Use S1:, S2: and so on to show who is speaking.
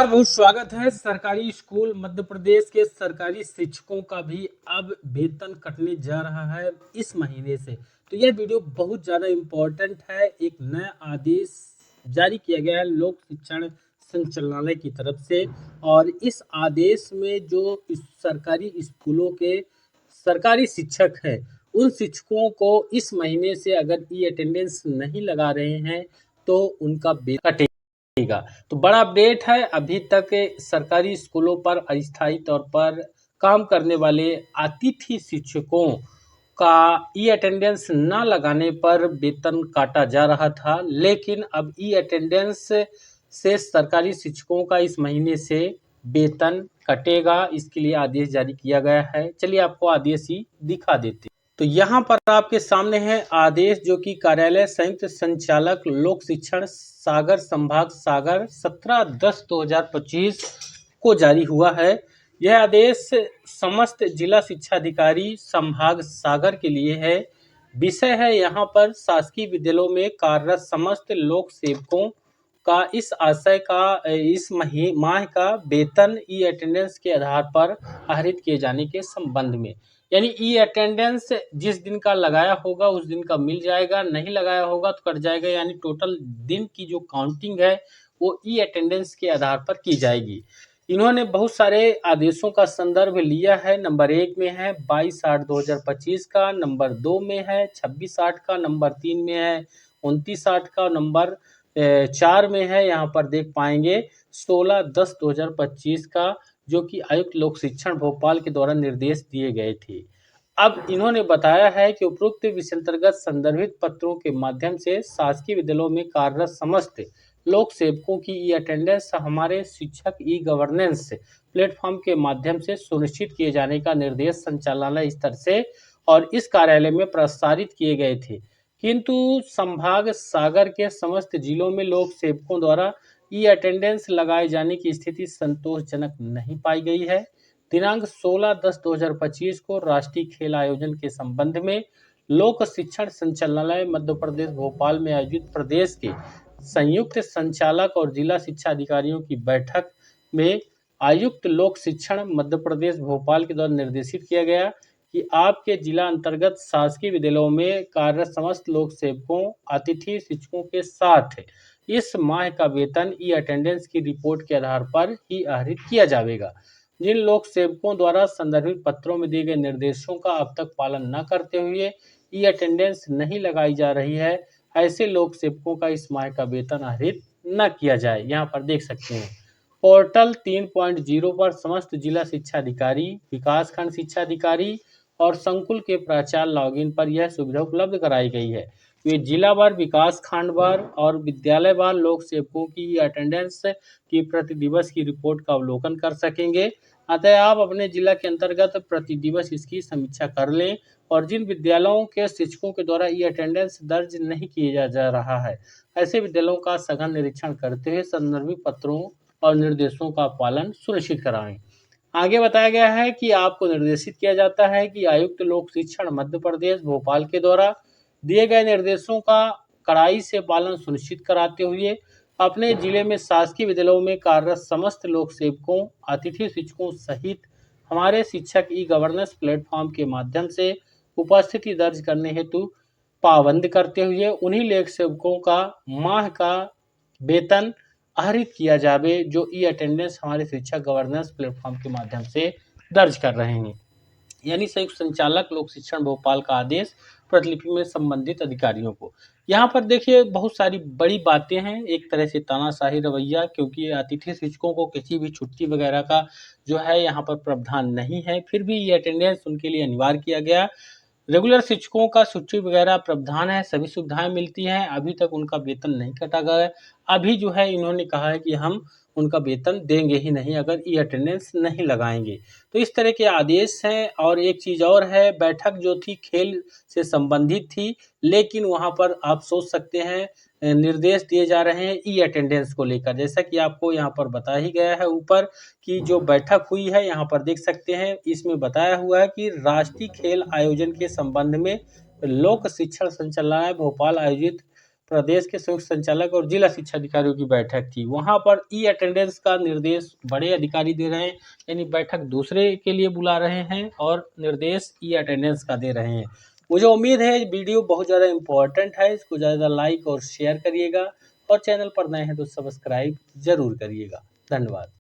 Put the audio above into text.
S1: नमस्कार, बहुत स्वागत है। सरकारी स्कूल मध्य प्रदेश के सरकारी शिक्षकों का भी अब वेतन कटने जा रहा है इस महीने से। तो यह वीडियो बहुत ज़्यादा इम्पोर्टेंट है। एक नया आदेश जारी किया गया है लोक शिक्षण संचालनालय की तरफ से, और इस आदेश में जो सरकारी स्कूलों के सरकारी शिक्षक हैं, उन शिक्षकों को इस महीने से अगर ई अटेंडेंस नहीं लगा रहे हैं तो उनका वेतन कटेगा। तो बड़ा अपडेट है। अभी तक सरकारी स्कूलों पर अस्थायी तौर पर काम करने वाले अतिथि शिक्षकों का ई अटेंडेंस न लगाने पर वेतन काटा जा रहा था, लेकिन अब ई अटेंडेंस से सरकारी शिक्षकों का इस महीने से वेतन कटेगा। इसके लिए आदेश जारी किया गया है। चलिए आपको आदेश ही दिखा देते हैं। तो यहाँ पर आपके सामने है आदेश, जो कि कार्यालय संयुक्त संचालक लोक शिक्षण सागर संभाग सागर 17/10/2025 को जारी हुआ है। यह आदेश समस्त जिला शिक्षा अधिकारी संभाग सागर के लिए है। विषय है यहाँ पर शासकीय विद्यालयों में कार्यरत समस्त लोक सेवकों का इस आशय का इस माह का वेतन ई अटेंडेंस के आधार पर आहरित किए जाने के संबंध में। यानी ई अटेंडेंस जिस दिन का लगाया होगा उस दिन का मिल जाएगा, नहीं लगाया होगा तो कट जाएगा। यानी टोटल दिन की जो काउंटिंग है वो ई अटेंडेंस के आधार पर की जाएगी। इन्होंने बहुत सारे आदेशों का संदर्भ लिया है। नंबर 1 में है 22/8/2025 का, नंबर 2 में है 26/8 का, नंबर 3 में है 29/8 का, नंबर 4 में है, यहाँ पर देख पाएंगे 16/10/2025 का, जो कि आयुक्त लोक शिक्षण भोपाल के द्वारा निर्देश दिए गए थे। अब इन्होंने बताया है कि उपरोक्त विषय अंतर्गत संदर्भित पत्रों के माध्यम से शासकीय विद्यालयों में कार्यरत समस्त लोक सेवकों की ई अटेंडेंस हमारे शिक्षक ई गवर्नेंस प्लेटफॉर्म के माध्यम से सुनिश्चित किए जाने का निर्देश संचालनालय स्तर से और इस कार्यालय में प्रसारित किए गए थे, किंतु संभाग सागर के समस्त जिलों में लोक सेवकों द्वारा ई अटेंडेंस लगाए जाने की स्थिति संतोषजनक नहीं पाई गई है। दिनांक 16/10/2025 को राष्ट्रीय खेल आयोजन के संबंध में लोक शिक्षण संचालनालय मध्य प्रदेश भोपाल में आयोजित प्रदेश के संयुक्त संचालक और जिला शिक्षा अधिकारियों की बैठक में आयुक्त लोक शिक्षण मध्य प्रदेश भोपाल के द्वारा निर्देशित किया गया कि आपके जिला अंतर्गत शासकीय विद्यालयों में कार्यरत समस्त लोक सेवकों अतिथि शिक्षकों के साथ इस माह का वेतन ई अटेंडेंस की रिपोर्ट के आधार पर ही आहरित किया जाएगा। जिन लोक सेवकों द्वारा संदर्भित पत्रों में दिए गए निर्देशों का अब तक पालन न करते हुए ई अटेंडेंस नहीं लगाई जा रही है, ऐसे लोक सेवकों का इस माह का वेतन आहरित न किया जाए। यहाँ पर देख सकते हैं पोर्टल 3.0 पर समस्त जिला शिक्षा अधिकारी, विकासखंड शिक्षा अधिकारी और संकुल के प्राचार्य लॉगिन पर यह सुविधा उपलब्ध कराई गई है। वे जिलावार, विकास खंडवार और विद्यालयवार लोक सेवकों की अटेंडेंस की प्रति दिवस की रिपोर्ट का अवलोकन कर सकेंगे। अतः आप अपने जिला के अंतर्गत प्रति दिवस इसकी समीक्षा कर लें, और जिन विद्यालयों के शिक्षकों के द्वारा ई अटेंडेंस दर्ज नहीं किया जा रहा है, ऐसे विद्यालयों का सघन निरीक्षण करते हुए संदर्भित पत्रों और निर्देशों का पालन सुनिश्चित कराएं। आगे बताया गया है कि आपको निर्देशित किया जाता है कि आयुक्त लोक शिक्षण मध्य प्रदेश भोपाल के द्वारा दिए गए निर्देशों का कड़ाई से पालन सुनिश्चित कराते हुए अपने जिले में शासकीय विद्यालयों में कार्यरत समस्त लोक सेवकों, अतिथि शिक्षकों सहित हमारे शिक्षक ई गवर्नेंस प्लेटफॉर्म के माध्यम से उपस्थिति दर्ज करने हेतु पाबंद करते हुए उन्हीं लोक सेवकों का माह का वेतन आहरित किया जाए जो ई अटेंडेंस हमारे शिक्षक गवर्नेंस प्लेटफॉर्म के माध्यम से दर्ज कर रहे हैं। यानी संयुक्त संचालक लोक शिक्षण भोपाल का आदेश प्रतिलिपि में संबंधित अधिकारियों को। यहाँ पर देखिए बहुत सारी बड़ी बातें हैं, एक तरह से तानाशाही रवैया, क्योंकि अतिथि शिक्षकों को किसी भी छुट्टी वगैरह का जो है यहाँ पर प्रावधान नहीं है, फिर भी ये अटेंडेंस उनके लिए अनिवार्य किया गया। रेगुलर शिक्षकों का छुट्टी वगैरह प्रावधान है, सभी सुविधाएं मिलती हैं, अभी तक उनका वेतन नहीं कटा गया है। अभी जो है इन्होंने कहा है कि हम उनका वेतन देंगे ही नहीं अगर ई अटेंडेंस नहीं लगाएंगे। तो इस तरह के आदेश हैं। और एक चीज़ और है, बैठक जो थी खेल से संबंधित थी, लेकिन वहाँ पर आप सोच सकते हैं निर्देश दिए जा रहे हैं ई अटेंडेंस को लेकर। जैसा कि आपको यहाँ पर बताया ही गया है ऊपर कि जो बैठक हुई है, यहाँ पर देख सकते हैं इसमें बताया हुआ है कि राष्ट्रीय खेल आयोजन के संबंध में लोक शिक्षण संचालनालय भोपाल आयोजित प्रदेश के संयुक्त संचालक और जिला शिक्षा अधिकारियों की बैठक थी। वहाँ पर ई अटेंडेंस का निर्देश बड़े अधिकारी दे रहे हैं, यानी बैठक दूसरे के लिए बुला रहे हैं और निर्देश ई अटेंडेंस का दे रहे हैं। मुझे उम्मीद है वीडियो बहुत ज़्यादा इम्पोर्टेंट है, इसको ज़्यादा लाइक और शेयर करिएगा और चैनल पर नए हैं तो सब्सक्राइब ज़रूर करिएगा। धन्यवाद।